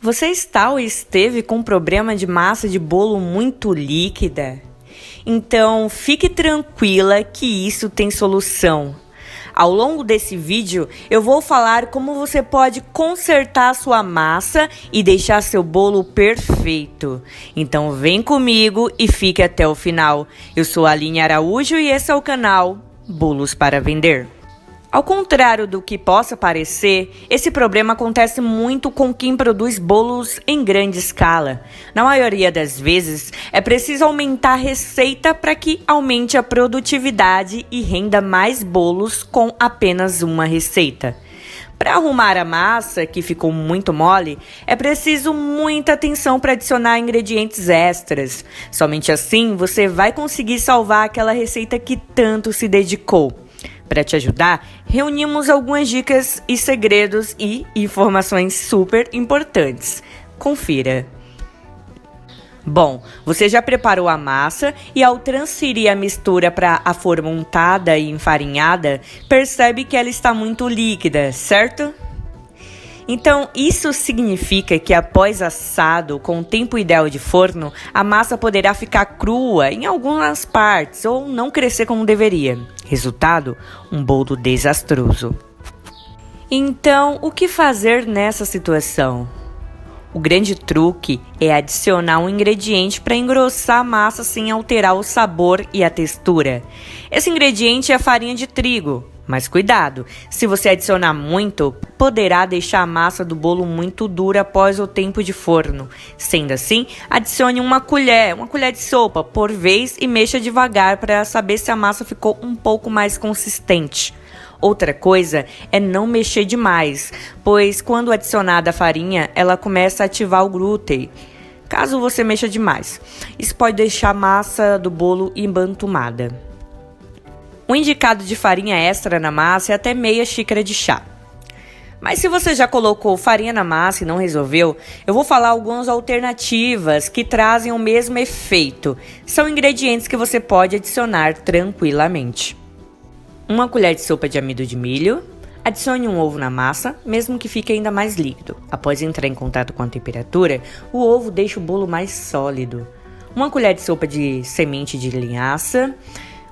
Você está ou esteve com problema de massa de bolo muito líquida? Então fique tranquila que isso tem solução. Ao longo desse vídeo, eu vou falar como você pode consertar sua massa e deixar seu bolo perfeito. Então vem comigo e fique até o final. Eu sou a Aline Araújo e esse é o canal Bolos para Vender. Ao contrário do que possa parecer, esse problema acontece muito com quem produz bolos em grande escala. Na maioria das vezes, é preciso aumentar a receita para que aumente a produtividade e renda mais bolos com apenas uma receita. Para arrumar a massa, que ficou muito mole, é preciso muita atenção para adicionar ingredientes extras. Somente assim você vai conseguir salvar aquela receita que tanto se dedicou. Para te ajudar, reunimos algumas dicas e segredos e informações super importantes. Confira! Bom, você já preparou a massa e ao transferir a mistura para a forma untada e enfarinhada, percebe que ela está muito líquida, certo? Então, isso significa que após assado, com o tempo ideal de forno, a massa poderá ficar crua em algumas partes ou não crescer como deveria. Resultado, um bolo desastroso. Então, o que fazer nessa situação? O grande truque é adicionar um ingrediente para engrossar a massa sem alterar o sabor e a textura. Esse ingrediente é a farinha de trigo. Mas cuidado, se você adicionar muito, poderá deixar a massa do bolo muito dura após o tempo de forno. Sendo assim, adicione uma colher de sopa por vez e mexa devagar para saber se a massa ficou um pouco mais consistente. Outra coisa é não mexer demais, pois quando adicionada a farinha, ela começa a ativar o glúten. Caso você mexa demais, isso pode deixar a massa do bolo embantumada. O indicado de farinha extra na massa é até meia xícara de chá. Mas se você já colocou farinha na massa e não resolveu, eu vou falar algumas alternativas que trazem o mesmo efeito. São ingredientes que você pode adicionar tranquilamente. Uma colher de sopa de amido de milho. Adicione um ovo na massa, mesmo que fique ainda mais líquido. Após entrar em contato com a temperatura, o ovo deixa o bolo mais sólido. Uma colher de sopa de semente de linhaça.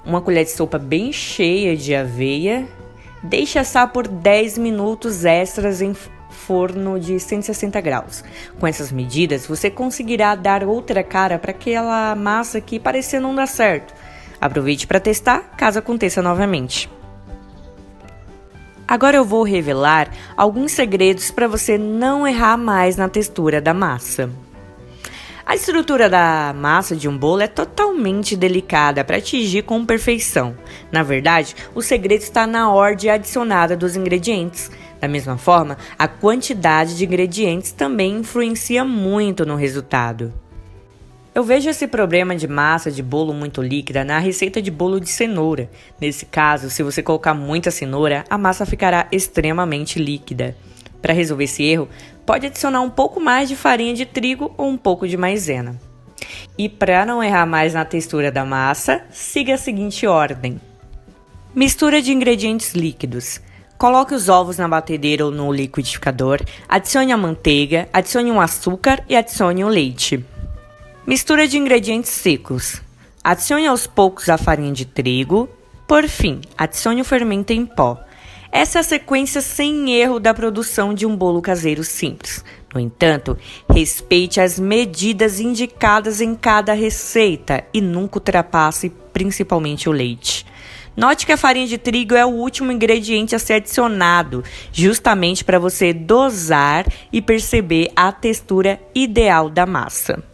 Uma colher de sopa bem cheia de aveia. Deixe assar por 10 minutos extras em forno de 160 graus. Com essas medidas, você conseguirá dar outra cara para aquela massa que parecia não dar certo. Aproveite para testar, caso aconteça novamente. Agora eu vou revelar alguns segredos para você não errar mais na textura da massa. A estrutura da massa de um bolo é totalmente delicada para atingir com perfeição. Na verdade, o segredo está na ordem adicionada dos ingredientes. Da mesma forma, a quantidade de ingredientes também influencia muito no resultado. Eu vejo esse problema de massa de bolo muito líquida na receita de bolo de cenoura. Nesse caso, se você colocar muita cenoura, a massa ficará extremamente líquida. Para resolver esse erro, pode adicionar um pouco mais de farinha de trigo ou um pouco de maisena. E para não errar mais na textura da massa, siga a seguinte ordem. Mistura de ingredientes líquidos. Coloque os ovos na batedeira ou no liquidificador, adicione a manteiga, adicione um açúcar e adicione o leite. Mistura de ingredientes secos. Adicione aos poucos a farinha de trigo. Por fim, adicione o fermento em pó. Essa é a sequência sem erro da produção de um bolo caseiro simples. No entanto, respeite as medidas indicadas em cada receita e nunca ultrapasse principalmente o leite. Note que a farinha de trigo é o último ingrediente a ser adicionado, justamente para você dosar e perceber a textura ideal da massa.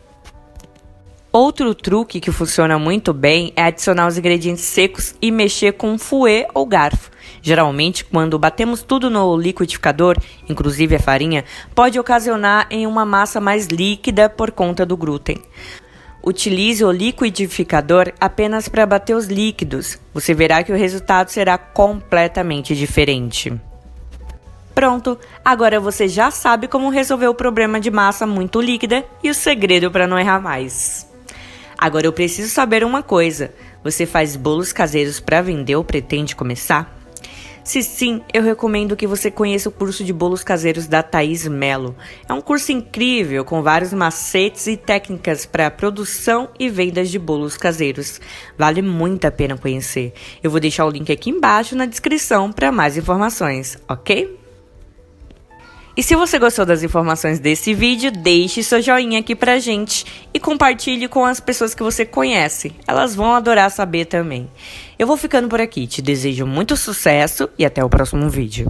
Outro truque que funciona muito bem é adicionar os ingredientes secos e mexer com um fouet ou garfo. Geralmente, quando batemos tudo no liquidificador, inclusive a farinha, pode ocasionar em uma massa mais líquida por conta do glúten. Utilize o liquidificador apenas para bater os líquidos. Você verá que o resultado será completamente diferente. Pronto, agora você já sabe como resolver o problema de massa muito líquida e o segredo para não errar mais. Agora eu preciso saber uma coisa: você faz bolos caseiros para vender ou pretende começar? Se sim, eu recomendo que você conheça o curso de bolos caseiros da Thaís Mello. É um curso incrível, com vários macetes e técnicas para produção e vendas de bolos caseiros. Vale muito a pena conhecer. Eu vou deixar o link aqui embaixo na descrição para mais informações, ok? E se você gostou das informações desse vídeo, deixe seu joinha aqui pra gente e compartilhe com as pessoas que você conhece. Elas vão adorar saber também. Eu vou ficando por aqui, te desejo muito sucesso e até o próximo vídeo.